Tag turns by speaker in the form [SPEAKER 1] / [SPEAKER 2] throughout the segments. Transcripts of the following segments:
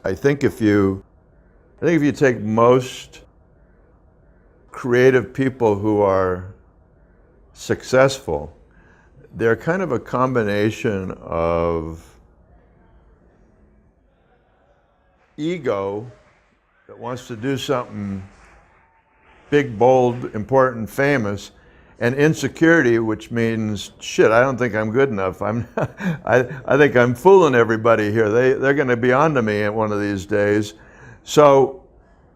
[SPEAKER 1] I think if you take most creative people who are successful, they're kind of a combination of ego that wants to do something big, bold, important, famous, and insecurity, which means, shit, I don't think I'm good enough. I think I'm fooling everybody here. They're going to be onto me at one of these days. So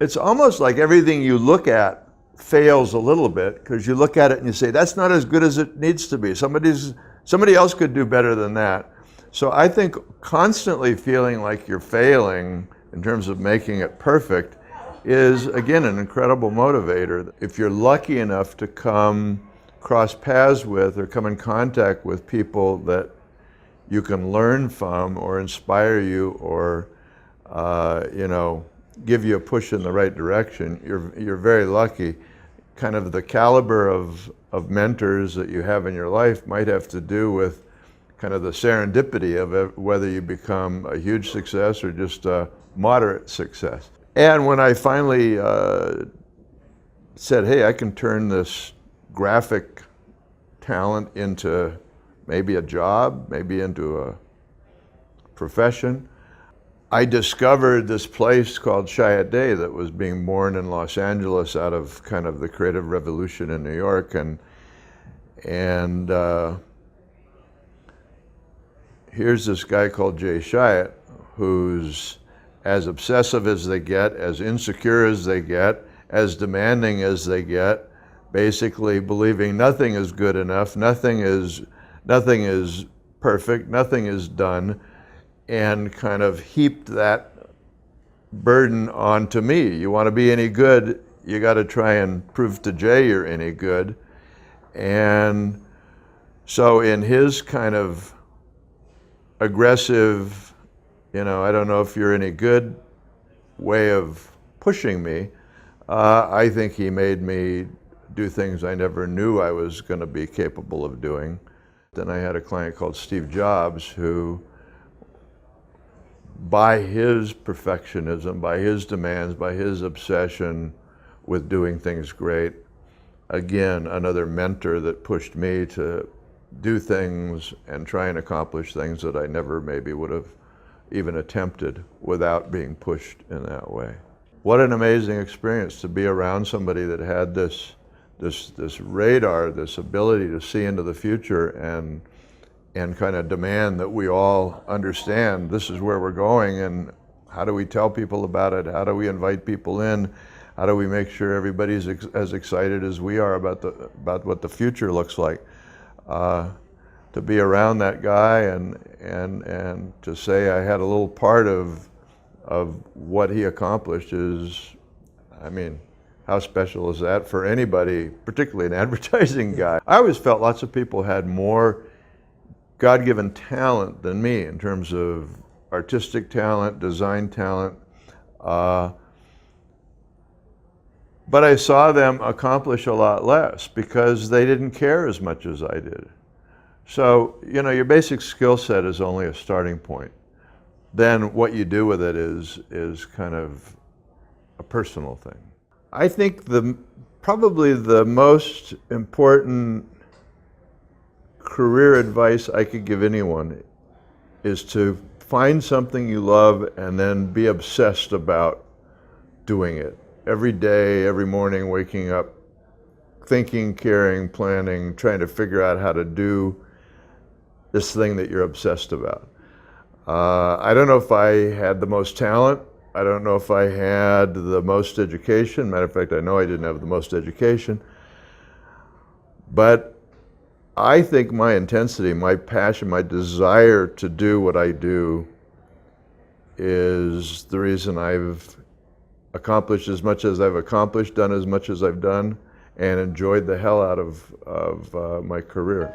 [SPEAKER 1] it's almost like everything you look at fails a little bit, because you look at it and you say, that's not as good as it needs to be. Somebody else could do better than that. So I think constantly feeling like you're failing in terms of making it perfect is, again, an incredible motivator. If you're lucky enough to cross paths with or come in contact with people that you can learn from or inspire you or give you a push in the right direction, you're very lucky. Kind of the caliber of mentors that you have in your life might have to do with kind of the serendipity of it, whether you become a huge success or just a moderate success. And when I finally said, hey, I can turn this graphic talent into maybe a job, maybe into a profession, I discovered this place called Chiat Day that was being born in Los Angeles out of kind of the creative revolution in New York. And here's this guy called Jay Chiat, who's as obsessive as they get, as insecure as they get, as demanding as they get, basically believing nothing is good enough, nothing is perfect, nothing is done, and kind of heaped that burden onto me. You want to be any good, you got to try and prove to Jay you're any good. And so in his kind of aggressive, I don't know if you're any good way of pushing me, I think he made me do things I never knew I was going to be capable of doing. Then I had a client called Steve Jobs who, by his perfectionism, by his demands, by his obsession with doing things great, again, another mentor that pushed me to do things and try and accomplish things that I never maybe would have even attempted without being pushed in that way. What an amazing experience to be around somebody that had this radar, this ability to see into the future and kind of demand that we all understand this is where we're going, and how do we tell people about it? How do we invite people in? How do we make sure everybody's as excited as we are about what the future looks like? To be around that guy and to say I had a little part of what he accomplished is, I mean, how special is that for anybody, particularly an advertising guy? I always felt lots of people had more God-given talent than me in terms of artistic talent, design talent, but I saw them accomplish a lot less because they didn't care as much as I did. So, your basic skill set is only a starting point. Then what you do with it is kind of a personal thing. I think probably the most important career advice I could give anyone is to find something you love and then be obsessed about doing it. Every day, every morning, waking up, thinking, caring, planning, trying to figure out how to do this thing that you're obsessed about. I don't know if I had the most talent. I don't know if I had the most education. Matter of fact, I know I didn't have the most education. But I think my intensity, my passion, my desire to do what I do is the reason I've accomplished as much as I've accomplished, done as much as I've done, and enjoyed the hell out of my career.